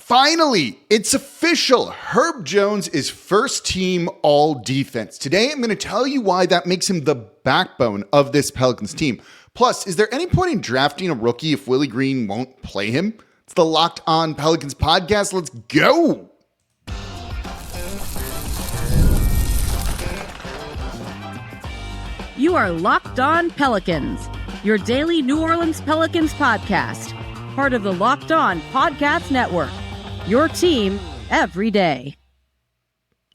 Finally, it's official. Herb Jones is first team all defense. Today, I'm going to tell you why that makes him the backbone of this Pelicans team. Plus, is there any point in drafting a rookie if Willie Green won't play him? It's the Locked On Pelicans podcast. Let's go. You are Locked On Pelicans, your daily New Orleans Pelicans podcast, part of the Locked On Podcast Network, your team every day.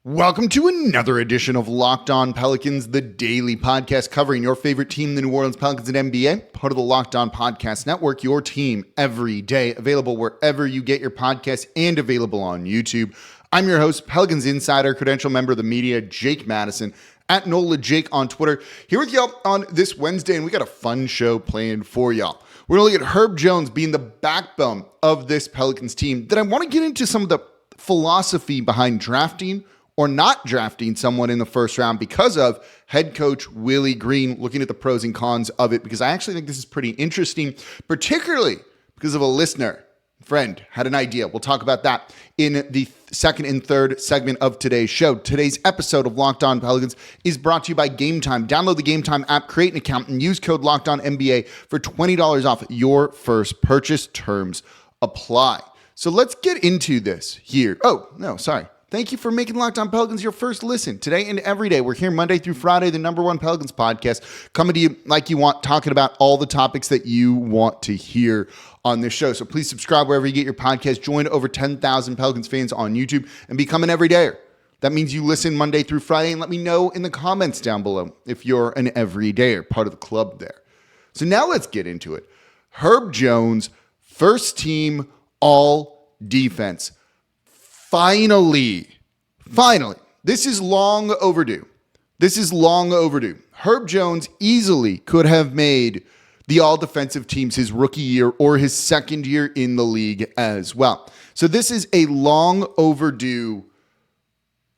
Welcome to another edition of Locked On Pelicans, the daily podcast covering your favorite team, the New Orleans Pelicans and NBA, part of the Locked On Podcast Network, your team every day, available wherever you get your podcasts and available on YouTube. I'm your host, Pelicans Insider, credential member of the media, Jake Madison, at NOLA Jake on Twitter, here with y'all on this Wednesday, and we got a fun show planned for y'all. We're going to look at Herb Jones being the backbone of this Pelicans team. Then I want to get into some of the philosophy behind drafting or not drafting someone in the first round because of head coach Willie Green, looking at the pros and cons of it, because I actually think this is pretty interesting, particularly because of a listener friend had an idea. We'll talk about that in the second and third segment of today's show. Today's episode of Locked On Pelicans is brought to you by Game Time. Download the Game Time app, create an account, and use code LOCKEDONNBA for $20 off your first purchase. Terms apply. So let's get into this here. Oh, no, sorry. Thank you for making Locked On Pelicans your first listen today and every day. We're here Monday through Friday, the number one Pelicans podcast, coming to you like you want, talking about all the topics that you want to hear on this show. So please subscribe wherever you get your podcast. Join over 10,000 Pelicans fans on YouTube and become an everydayer. That means you listen Monday through Friday, and let me know in the comments down below if you're an everydayer, part of the club there. So now let's get into it. Herb Jones, first team all defense. Finally, this is long overdue. Herb Jones easily could have made the all-defensive teams his rookie year or his second year in the league as well. So this is a long overdue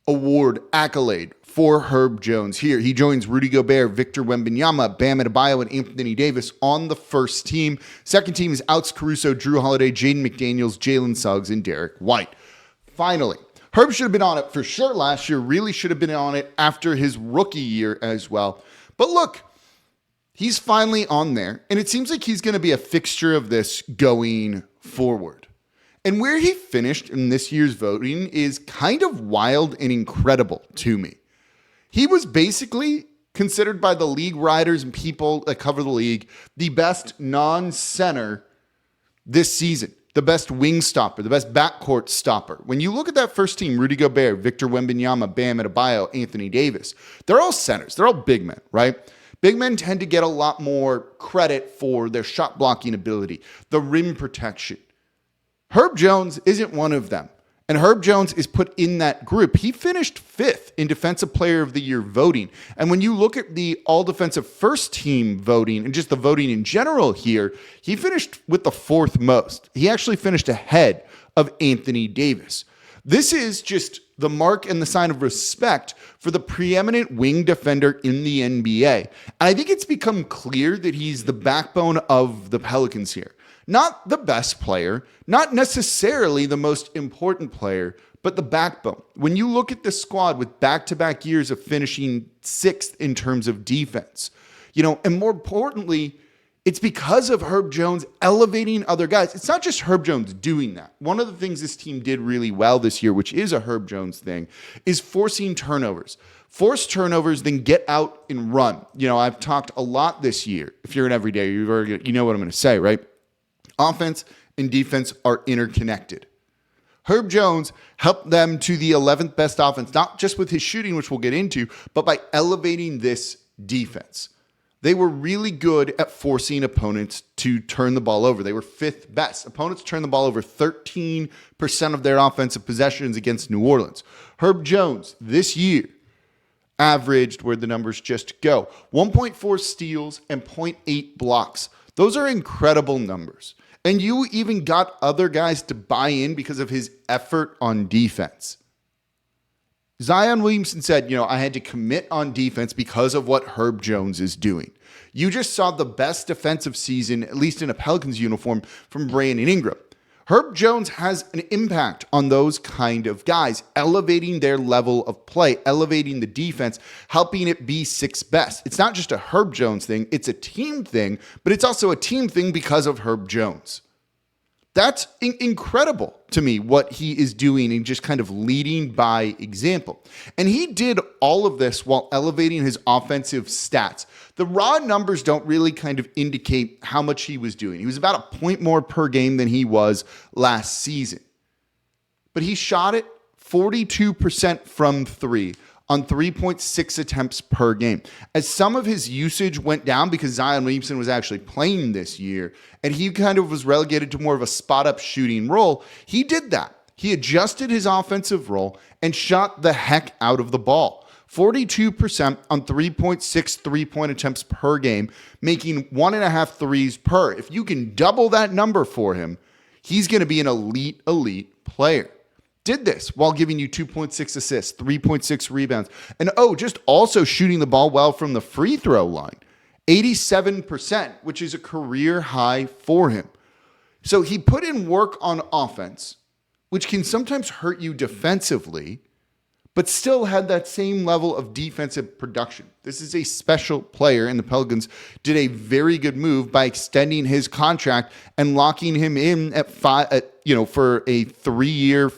award accolade for Herb Jones here. He joins Rudy Gobert, Victor Wembanyama, Bam Adebayo, and Anthony Davis on the first team. Second team is Alex Caruso, Drew Holiday, Jaden McDaniels, Jalen Suggs, and Derek White. Finally, Herb should have been on it for sure last year, really should have been on it after his rookie year as well. But look, he's finally on there, and it seems like he's going to be a fixture of this going forward. And where he finished in this year's voting is kind of wild and incredible to me. He was basically considered by the league writers and people that cover the league the best non-center this season. The best wing stopper, the best backcourt stopper. When you look at that first team, Rudy Gobert, Victor Wembanyama, Bam Adebayo, Anthony Davis, they're all centers. They're all big men, right? Big men tend to get a lot more credit for their shot blocking ability, the rim protection. Herb Jones isn't one of them. And Herb Jones is put in that group. He finished fifth in Defensive Player of the Year voting. And when you look at the all-defensive first team voting and just the voting in general here, he finished with the fourth most. He actually finished ahead of Anthony Davis. This is just the mark and the sign of respect for the preeminent wing defender in the NBA. And I think it's become clear that he's the backbone of the Pelicans here. Not the best player, not necessarily the most important player, but the backbone. When you look at the squad with back-to-back years of finishing sixth in terms of defense, and more importantly, it's because of Herb Jones elevating other guys. It's not just Herb Jones doing that. One of the things this team did really well this year, which is a Herb Jones thing, is forcing turnovers. Force turnovers, then get out and run. I've talked a lot this year. If you're an everyday, you know what I'm going to say, right? Offense and defense are interconnected. Herb Jones helped them to the 11th best offense, not just with his shooting, which we'll get into, but by elevating this defense. They were really good at forcing opponents to turn the ball over. They were fifth best. Opponents turned the ball over 13% of their offensive possessions against New Orleans. Herb Jones this year averaged, where'd the numbers just go, 1.4 steals and 0.8 blocks. Those are incredible numbers. And you even got other guys to buy in because of his effort on defense. Zion Williamson said, I had to commit on defense because of what Herb Jones is doing. You just saw the best defensive season, at least in a Pelicans uniform, from Brandon Ingram. Herb Jones has an impact on those kind of guys, elevating their level of play, elevating the defense, helping it be sixth best. It's not just a Herb Jones thing, it's a team thing, but it's also a team thing because of Herb Jones. That's incredible to me what he is doing and just kind of leading by example. And he did all of this while elevating his offensive stats. The raw numbers don't really kind of indicate how much he was doing. He was about a point more per game than he was last season. But he shot it 42% from three on 3.6 attempts per game. As some of his usage went down because Zion Williamson was actually playing this year and he kind of was relegated to more of a spot-up shooting role, he did that. He adjusted his offensive role and shot the heck out of the ball. 42% on 3.6 three-point attempts per game, making 1.5 threes per. If you can double that number for him, he's going to be an elite player. Did this while giving you 2.6 assists, 3.6 rebounds, and just also shooting the ball well from the free throw line. 87%, which is a career high for him. So he put in work on offense, which can sometimes hurt you defensively, but still had that same level of defensive production. This is a special player, and the Pelicans did a very good move by extending his contract and locking him in at for a 3-year,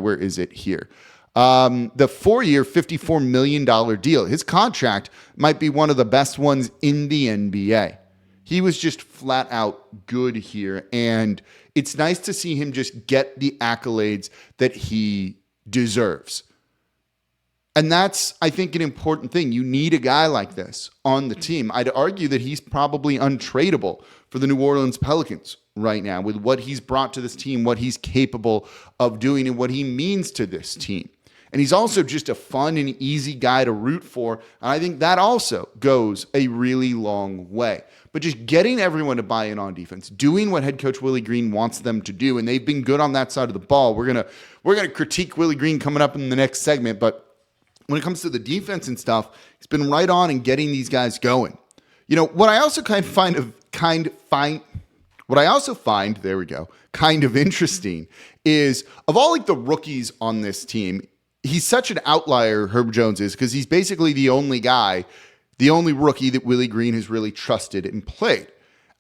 where is it here? The 4-year, $54 million deal. His contract might be one of the best ones in the NBA. He was just flat out good here, and it's nice to see him just get the accolades that he deserves. And that's, I think, an important thing. You need a guy like this on the team. I'd argue that he's probably untradeable for the New Orleans Pelicans right now with what he's brought to this team, what he's capable of doing, and what he means to this team. And he's also just a fun and easy guy to root for. And I think that also goes a really long way. But just getting everyone to buy in on defense, doing what head coach Willie Green wants them to do, and they've been good on that side of the ball. We're gonna critique Willie Green coming up in the next segment, but when it comes to the defense and stuff, he's been right on in getting these guys going. You know, what I also kind of interesting is of all like the rookies on this team, he's such an outlier, Herb Jones is, because he's basically the only rookie that Willie Green has really trusted and played.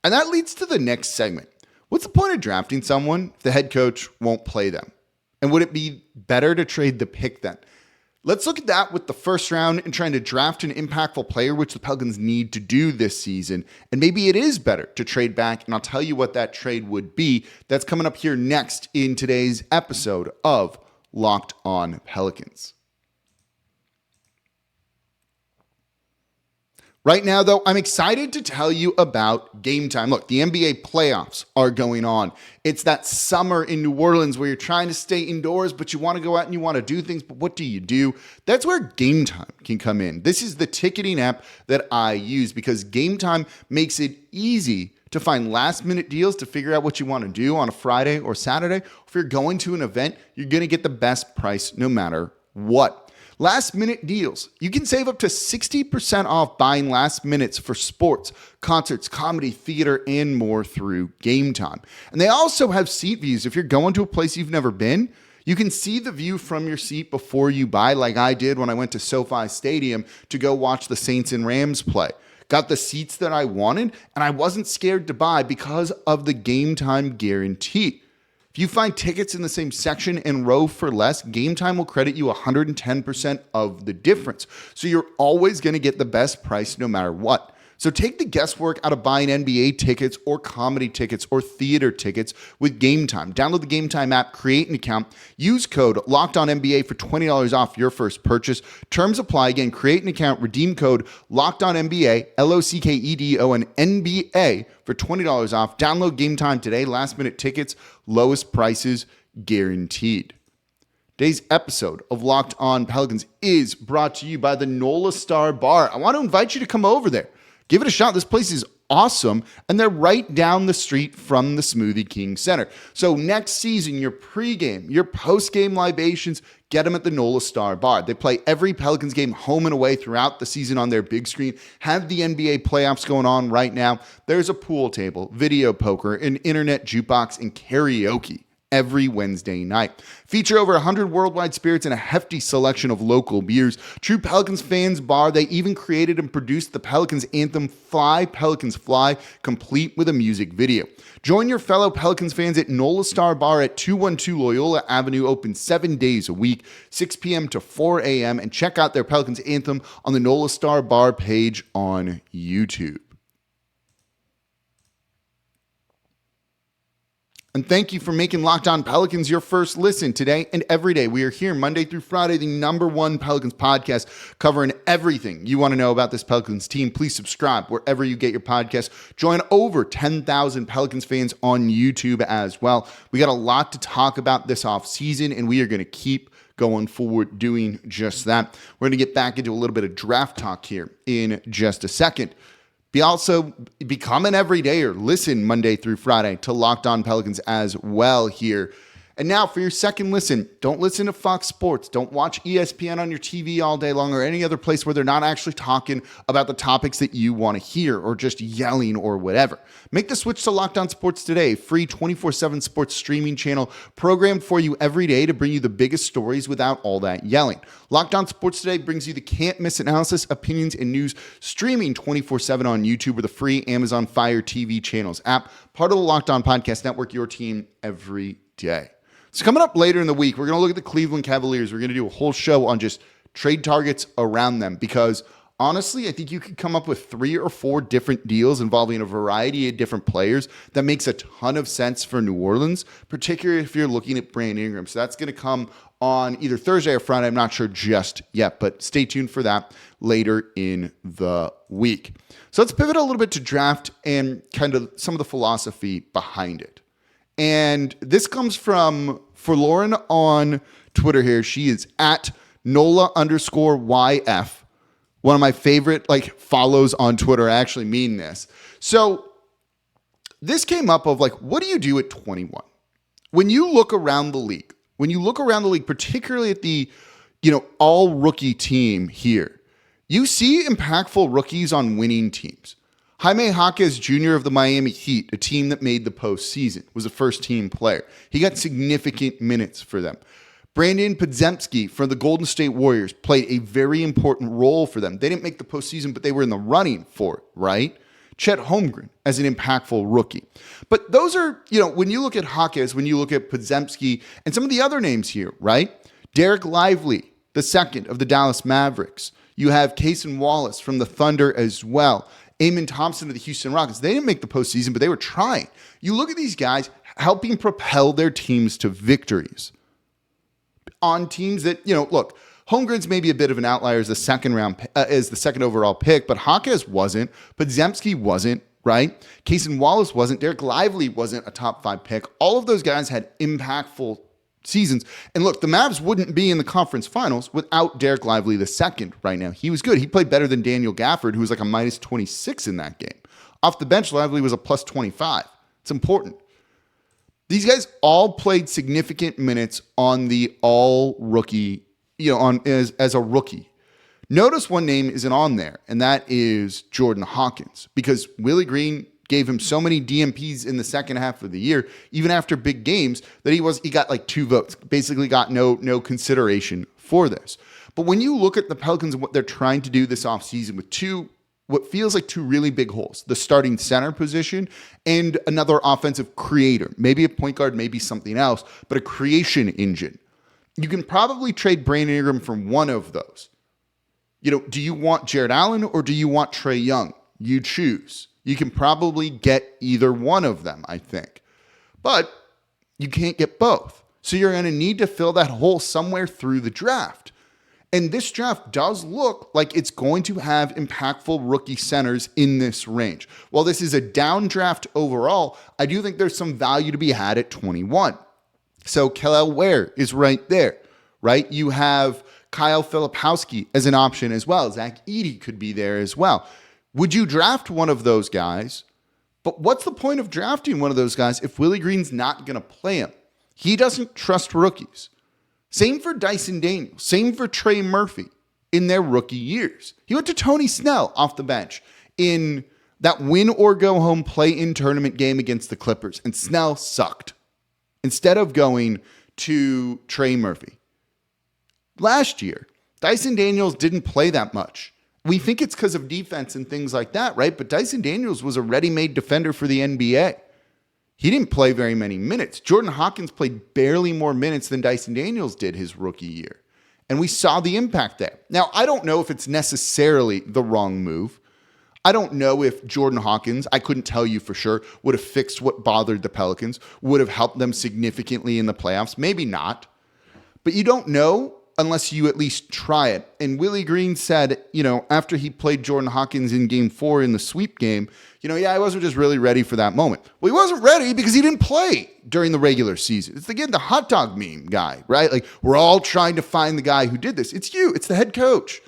And that leads to the next segment. What's the point of drafting someone if the head coach won't play them? And would it be better to trade the pick then? Let's look at that with the first round and trying to draft an impactful player, which the Pelicans need to do this season. And maybe it is better to trade back, and I'll tell you what that trade would be. That's coming up here next in today's episode of Locked On Pelicans. Right now, though, I'm excited to tell you about Game Time. Look, the NBA playoffs are going on. It's that summer in New Orleans where you're trying to stay indoors, but you want to go out and you want to do things, but what do? That's where Game Time can come in. This is the ticketing app that I use because Game Time makes it easy to find last-minute deals to figure out what you want to do on a Friday or Saturday. If you're going to an event, you're going to get the best price no matter what. Last-minute deals. You can save up to 60% off buying last minutes for sports, concerts, comedy, theater, and more through Game Time. And they also have seat views. If you're going to a place you've never been, you can see the view from your seat before you buy, like I did when I went to SoFi Stadium to go watch the Saints and Rams play. Got the seats that I wanted, and I wasn't scared to buy because of the Game Time guarantee. If you find tickets in the same section and row for less, Game Time will credit you 110% of the difference. So you're always going to get the best price no matter what. So take the guesswork out of buying NBA tickets or comedy tickets or theater tickets with Game Time. Download the Game Time app, create an account, use code LOCKEDONNBA for $20 off your first purchase. Terms apply. Again, create an account, redeem code LOCKEDONNBA, LOCKEDONNBA for $20 off. Download Game Time today. Last minute tickets, lowest prices guaranteed. Today's episode of Locked On Pelicans is brought to you by the NOLA Star Bar. I want to invite you to come over there. Give it a shot. This place is awesome, and they're right down the street from the Smoothie King Center. So next season, your pregame, your postgame libations, get them at the NOLA Star Bar. They play every Pelicans game home and away throughout the season on their big screen, have the NBA playoffs going on right now. There's a pool table, video poker, an internet jukebox, and karaoke every Wednesday night. Feature over 100 worldwide spirits and a hefty selection of local beers. True Pelicans fans bar. They even created and produced the Pelicans anthem Fly Pelicans Fly, complete with a music video. Join your fellow Pelicans fans at NOLA Star Bar at 212 Loyola Avenue, open 7 days a week, 6 p.m. to 4 a.m., and check out their Pelicans anthem on the NOLA Star Bar page on YouTube. And thank you for making Locked On Pelicans your first listen today and every day. We are here Monday through Friday, the #1 Pelicans podcast, covering everything you want to know about this Pelicans team. Please subscribe wherever you get your podcasts. Join over 10,000 Pelicans fans on YouTube as well. We got a lot to talk about this offseason, and we are going to keep going forward doing just that. We're going to get back into a little bit of draft talk here in just a second. Also become an everydayer. Listen Monday through Friday to Locked On Pelicans as well here. And now for your second listen, don't listen to Fox Sports. Don't watch ESPN on your TV all day long or any other place where they're not actually talking about the topics that you want to hear or just yelling or whatever. Make the switch to Locked On Sports Today, free 24/7 sports streaming channel programmed for you every day to bring you the biggest stories without all that yelling. Locked On Sports Today brings you the can't-miss analysis, opinions, and news streaming 24/7 on YouTube or the free Amazon Fire TV channels app, part of the Locked On Podcast Network, your team every day. So coming up later in the week, we're going to look at the Cleveland Cavaliers. We're going to do a whole show on just trade targets around them because honestly, I think you could come up with 3 or 4 different deals involving a variety of different players that makes a ton of sense for New Orleans, particularly if you're looking at Brandon Ingram. So that's going to come on either Thursday or Friday. I'm not sure just yet, but stay tuned for that later in the week. So let's pivot a little bit to draft and kind of some of the philosophy behind it. And this comes from Lauren on Twitter here. She is at NOLA_YF. One of my favorite follows on Twitter. I actually mean this. So this came up of what do you do at 21? When you look around the league, particularly at the, all rookie team here, you see impactful rookies on winning teams. Jaime Jaquez Jr. of the Miami Heat, a team that made the postseason, was a first-team player. He got significant minutes for them. Brandon Podziemski from the Golden State Warriors played a very important role for them. They didn't make the postseason, but they were in the running for it, right? Chet Holmgren as an impactful rookie. But those are, when you look at Jaquez, when you look at Podziemski, and some of the other names here, right? Derek Lively, the second of the Dallas Mavericks. You have Cason Wallace from the Thunder as well. Amen Thompson of the Houston Rockets. They didn't make the postseason, but they were trying. You look at these guys helping propel their teams to victories on teams that, look, Holmgren's maybe a bit of an outlier as the second overall pick, but Jaquez wasn't. Podziemski wasn't, right? Cason Wallace wasn't. Derek Lively wasn't a top 5 pick. All of those guys had impactful seasons. And look, the Mavs wouldn't be in the conference finals without Derek Lively II right now. He was good. He played better than Daniel Gafford, who was a minus 26 in that game. Off the bench, Lively was a plus 25. It's important. These guys all played significant minutes on the all rookie, as a rookie. Notice one name isn't on there, and that is Jordan Hawkins, because Willie Green gave him so many DMPs in the second half of the year, even after big games, that he got 2 votes, basically got no consideration for this. But when you look at the Pelicans and what they're trying to do this offseason with what feels like 2 really big holes, the starting center position and another offensive creator, maybe a point guard, maybe something else, but a creation engine. You can probably trade Brandon Ingram for one of those. Do you want Jared Allen or do you want Trae Young? You choose. You can probably get either one of them, I think. But you can't get both. So you're going to need to fill that hole somewhere through the draft. And this draft does look like it's going to have impactful rookie centers in this range. While this is a down draft overall, I do think there's some value to be had at 21. So Kel'el Ware is right there, right? You have Kyle Filipowski as an option as well. Zach Edey could be there as well. Would you draft one of those guys? But what's the point of drafting one of those guys if Willie Green's not going to play him? He doesn't trust rookies. Same for Dyson Daniels. Same for Trey Murphy in their rookie years. He went to Tony Snell off the bench in that win or go home play-in tournament game against the Clippers, and Snell sucked instead of going to Trey Murphy. Last year, Dyson Daniels didn't play that much. We think it's because of defense and things like that, right? But Dyson Daniels was a ready-made defender for the NBA. He didn't play very many minutes. Jordan Hawkins played barely more minutes than Dyson Daniels did his rookie year. And we saw the impact there. Now, I don't know if it's necessarily the wrong move. I don't know if Jordan Hawkins, I couldn't tell you for sure, would have fixed what bothered the Pelicans, would have helped them significantly in the playoffs. Maybe not. But you don't know unless you at least try it. And Willie Green said, after he played Jordan Hawkins in game 4 in the sweep game, I wasn't just really ready for that moment. Well, he wasn't ready because he didn't play during the regular season. It's again the hot dog meme guy, right? Like, we're all trying to find the guy who did this. It's you. It's the head coach.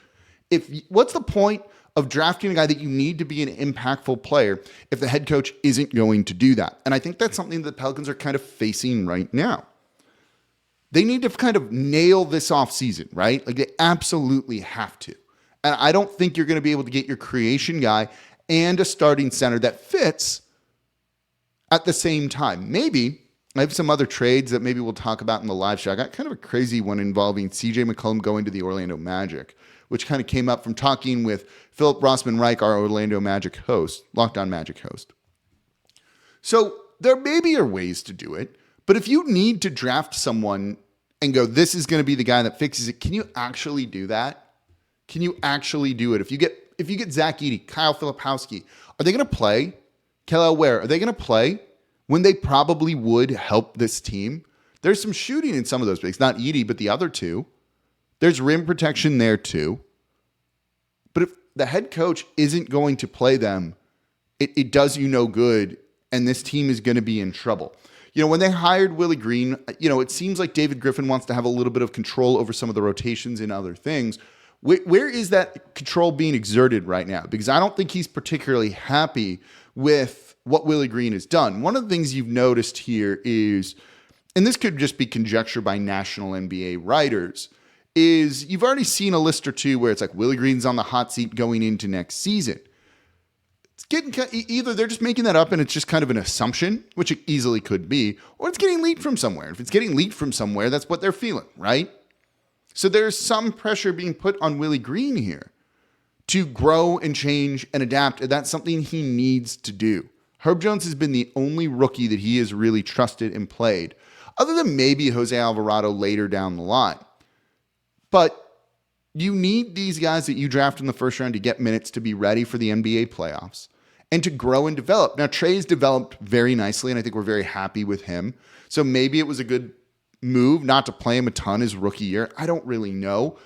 What's the point of drafting a guy that you need to be an impactful player if the head coach isn't going to do that? And I think that's something that the Pelicans are kind of facing right now. They need to kind of nail this offseason, right? Like, they absolutely have to. And I don't think you're going to be able to get your creation guy and a starting center that fits at the same time. Maybe I have some other trades that maybe we'll talk about in the live show. I got kind of a crazy one involving CJ McCollum going to the Orlando Magic, which kind of came up from talking with Philip Rossman-Reich, our Orlando Magic host, Locked On Magic host. So there maybe are ways to do it. But if you need to draft someone and go, this is going to be the guy that fixes it, can you actually do that? Can you actually do it? If you get Zach Edey, Kyle Filipowski, are they going to play? Kelly Ware, are they going to play when they probably would help this team? There's some shooting in some of those bigs, not Edey, but the other two. There's rim protection there too. But if the head coach isn't going to play them, it does you no good, and this team is going to be in trouble. When they hired Willie Green, it seems like David Griffin wants to have a little bit of control over some of the rotations and other things. Where is that control being exerted right now? Because I don't think he's particularly happy with what Willie Green has done. One of the things you've noticed here is, and this could just be conjecture by national NBA writers, is you've already seen a list or two where it's like Willie Green's on the hot seat going into next season. It's getting either they're just making that up and it's just kind of an assumption, which it easily could be, or it's getting leaked from somewhere. If it's getting leaked from somewhere, that's what they're feeling, right? So there's some pressure being put on Willie Green here to grow and change and adapt, and that's something he needs to do. Herb Jones has been the only rookie that he has really trusted and played, other than maybe Jose Alvarado later down the line. But you need these guys that you draft in the first round to get minutes to be ready for the NBA playoffs and to grow and develop. Now, Trey's developed very nicely, and I think we're very happy with him. So maybe it was a good move not to play him a ton his rookie year. I don't really know.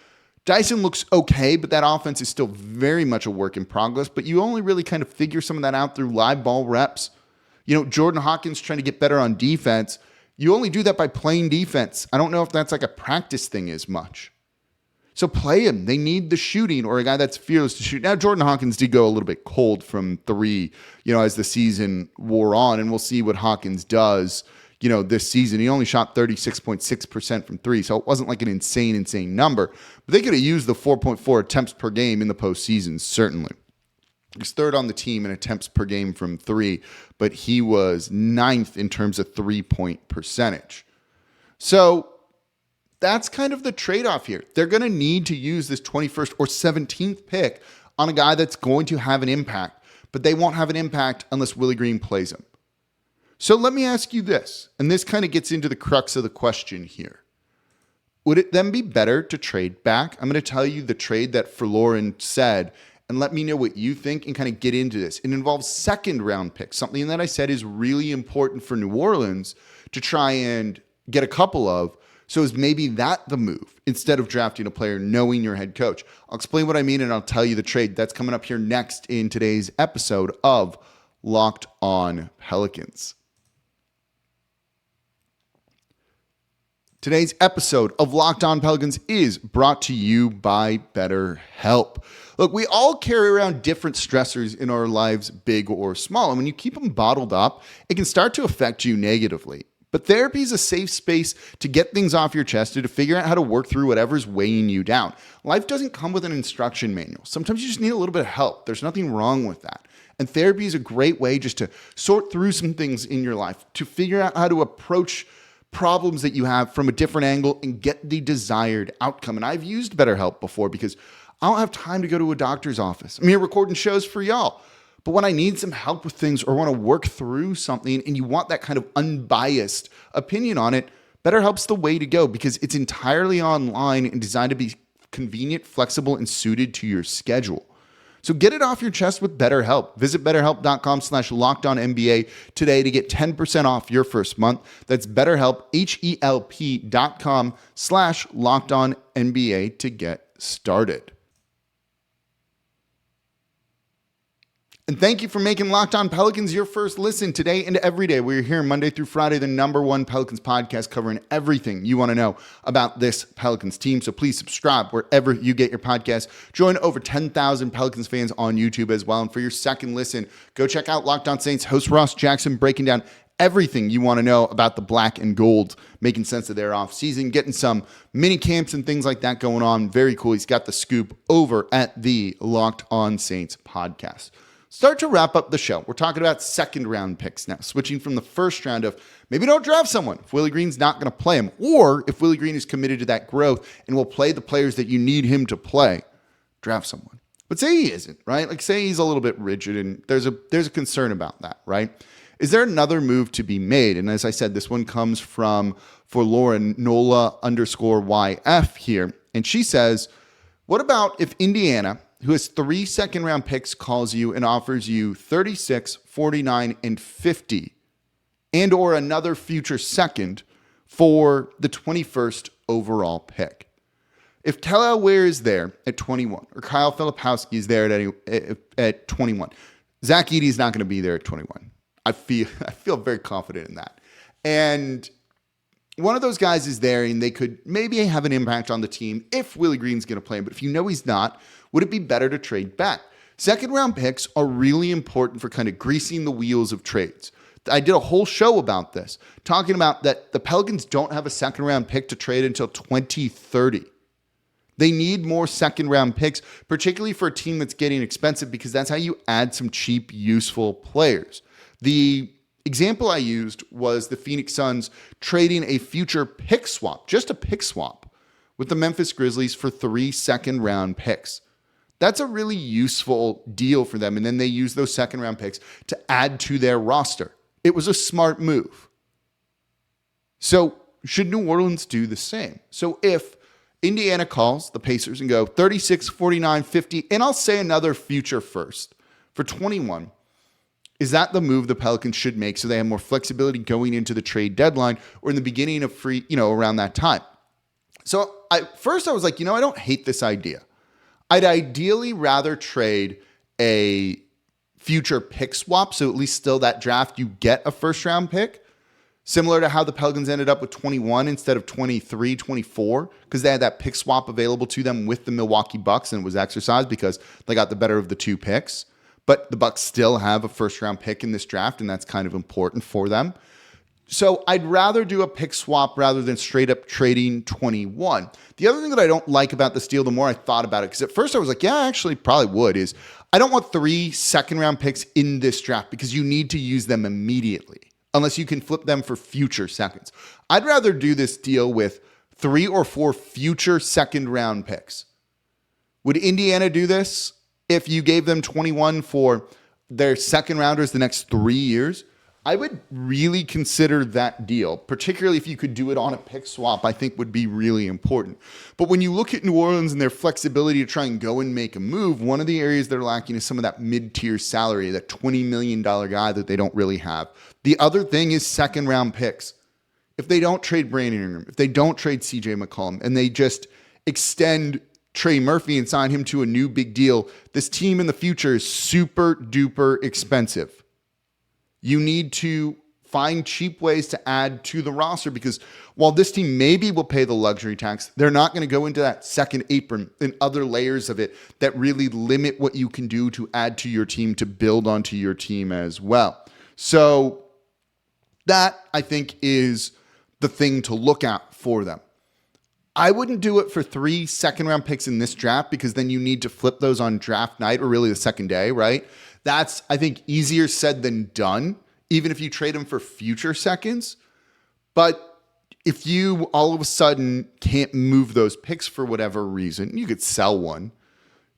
Dyson looks okay, but that offense is still very much a work in progress. But you only really kind of figure some of that out through live ball reps. Jordan Hawkins trying to get better on defense. You only do that by playing defense. I don't know if that's like a practice thing as much. So play him. They need the shooting or a guy that's fearless to shoot. Now, Jordan Hawkins did go a little bit cold from 3, as the season wore on, and we'll see what Hawkins does, this season. He only shot 36.6% from 3, so it wasn't like an insane number. But they could have used the 4.4 attempts per game in the postseason, certainly. He's third on the team in attempts per game from 3, but he was 9th in terms of 3-point percentage. So that's kind of the trade-off here. They're going to need to use this 21st or 17th pick on a guy that's going to have an impact, but they won't have an impact unless Willie Green plays him. So let me ask you this, and this kind of gets into the crux of the question here. Would it then be better to trade back? I'm going to tell you the trade that Forloren said, and let me know what you think and kind of get into this. It involves second-round picks, something that I said is really important for New Orleans to try and get a couple of. So is maybe that the move instead of drafting a player knowing your head coach? I'll explain what I mean and I'll tell you the trade. That's coming up here next in today's episode of Locked On Pelicans. Today's episode of Locked On Pelicans is brought to you by BetterHelp. Look, we all carry around different stressors in our lives, big or small, and when you keep them bottled up, it can start to affect you negatively. But therapy is a safe space to get things off your chest or to figure out how to work through whatever's weighing you down. Life doesn't come with an instruction manual. Sometimes you just need a little bit of help. There's nothing wrong with that. And therapy is a great way just to sort through some things in your life, to figure out how to approach problems that you have from a different angle and get the desired outcome. And I've used BetterHelp before because I don't have time to go to a doctor's office. I'm here recording shows for y'all. But when I need some help with things or want to work through something and you want that kind of unbiased opinion on it, BetterHelp's the way to go because it's entirely online and designed to be convenient, flexible, and suited to your schedule. So get it off your chest with BetterHelp. Visit BetterHelp.com/LockedOnNBA today to get 10% off your first month. That's BetterHelp, HELP.com/LockedOnNBA to get started. And thank you for making Locked On Pelicans your first listen today and every day. We're here Monday through Friday, the #1 Pelicans podcast covering everything you want to know about this Pelicans team. So please subscribe wherever you get your podcasts. Join over 10,000 Pelicans fans on YouTube as well. And for your second listen, go check out Locked On Saints host Ross Jackson breaking down everything you want to know about the black and gold, making sense of their offseason, getting some mini camps and things like that going on. Very cool. He's got the scoop over at the Locked On Saints podcast. Start to wrap up the show. We're talking about second round picks now, switching from the first round of maybe don't draft someone if Willie Green's not going to play him, or if Willie Green is committed to that growth and will play the players that you need him to play, draft someone. But say he isn't, right? Like say he's a little bit rigid and there's a concern about that, right? Is there another move to be made? And as I said, this one comes from for Lauren Nola_YF here. And she says, what about if Indiana, who has 3 second-round picks, calls you and offers you 36, 49, and 50, and or another future second for the 21st overall pick? If Kelly Ware is there at 21, or Kyle Filipowski is there at 21, Zach Edey is not going to be there at 21. I feel very confident in that. And one of those guys is there, and they could maybe have an impact on the team if Willie Green's going to play him. But if you know he's not, would it be better to trade back? Second round picks are really important for kind of greasing the wheels of trades. I did a whole show about this, talking about that the Pelicans don't have a second round pick to trade until 2030. They need more second round picks, particularly for a team that's getting expensive, because that's how you add some cheap, useful players. The example I used was the Phoenix Suns trading a future pick swap, just a pick swap, with the Memphis Grizzlies for 3 second-round picks. That's a really useful deal for them, and then they use those second-round picks to add to their roster. It was a smart move. So should New Orleans do the same? So if Indiana calls the Pacers and go 36, 49, 50, and I'll say another future first for 21, is that the move the Pelicans should make so they have more flexibility going into the trade deadline or in the beginning of free, around that time? So I was like, I don't hate this idea. I'd ideally rather trade a future pick swap, so at least still that draft, you get a first round pick, similar to how the Pelicans ended up with 21 instead of 23, 24, because they had that pick swap available to them with the Milwaukee Bucks, and it was exercised because they got the better of the 2 picks. But the Bucks still have a first-round pick in this draft, and that's kind of important for them. So I'd rather do a pick swap rather than straight up trading 21. The other thing that I don't like about this deal, the more I thought about it, because at first I was like, yeah, I actually probably would, is I don't want 3 second-round picks in this draft because you need to use them immediately, unless you can flip them for future seconds. I'd rather do this deal with 3 or 4 future second-round picks. Would Indiana do this? If you gave them 21 for their second rounders the next 3 years, I would really consider that deal, particularly if you could do it on a pick swap, I think would be really important. But when you look at New Orleans and their flexibility to try and go and make a move, one of the areas they're lacking is some of that mid-tier salary, that $20 million guy that they don't really have. The other thing is second round picks. If they don't trade Brandon Ingram, if they don't trade CJ McCollum, and they just extend Trey Murphy and sign him to a new big deal, this team in the future is super duper expensive. You need to find cheap ways to add to the roster, because while this team maybe will pay the luxury tax, they're not going to go into that second apron and other layers of it that really limit what you can do to add to your team, to build onto your team as well. So that, I think, is the thing to look at for them. I wouldn't do it for 3 second-round picks in this draft, because then you need to flip those on draft night or really the second day, right? That's, I think, easier said than done, even if you trade them for future seconds. But if you all of a sudden can't move those picks for whatever reason, you could sell one.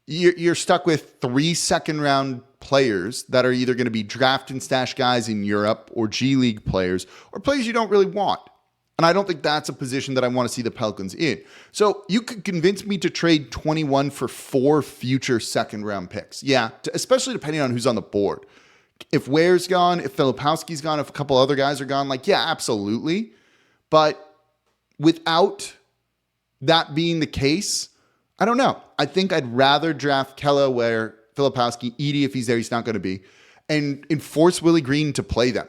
You're stuck with 3 second-round players that are either going to be draft and stash guys in Europe, or G League players, or players you don't really want. And I don't think that's a position that I want to see the Pelicans in. So you could convince me to trade 21 for 4 future second-round picks. Yeah, especially depending on who's on the board. If Ware's gone, if Filipowski's gone, if a couple other guys are gone, like, yeah, absolutely. But without that being the case, I don't know. I think I'd rather draft Kella, Ware, Filipowski, Edey, if he's there, he's not going to be, and force Willie Green to play them.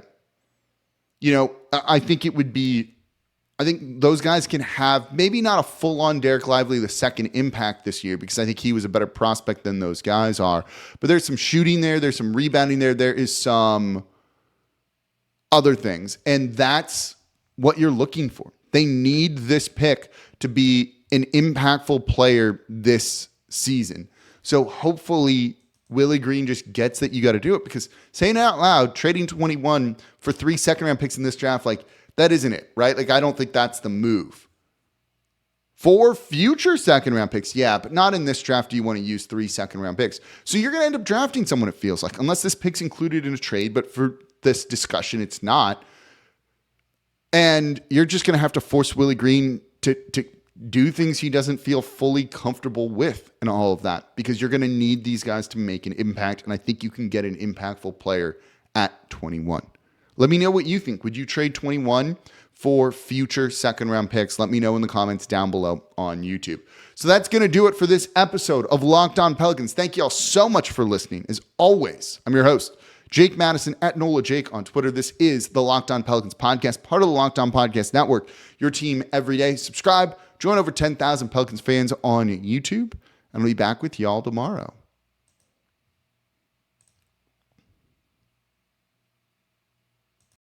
You know, I think those guys can have maybe not a full-on Derek Lively the second impact this year, because I think he was a better prospect than those guys are. But there's some shooting there. There's some rebounding there. There is some other things. And that's what you're looking for. They need this pick to be an impactful player this season. So hopefully Willie Green just gets that you got to do it, because saying it out loud, trading 21 for 3 second-round picks in this draft, like, that isn't it, right? Like, I don't think that's the move. 4 future second-round picks, yeah, but not in this draft do you want to use 3 second-round picks. So you're going to end up drafting someone, it feels like, unless this pick's included in a trade, but for this discussion, it's not. And you're just going to have to force Willie Green to do things he doesn't feel fully comfortable with and all of that, because you're going to need these guys to make an impact, and I think you can get an impactful player at 21. Let me know what you think. Would you trade 21 for future second-round picks? Let me know in the comments down below on YouTube. So that's going to do it for this episode of Locked On Pelicans. Thank you all so much for listening. As always, I'm your host, Jake Madison, at NOLA Jake on Twitter. This is the Locked On Pelicans podcast, part of the Locked On Podcast Network, your team every day. Subscribe, join over 10,000 Pelicans fans on YouTube, and I'll be back with y'all tomorrow.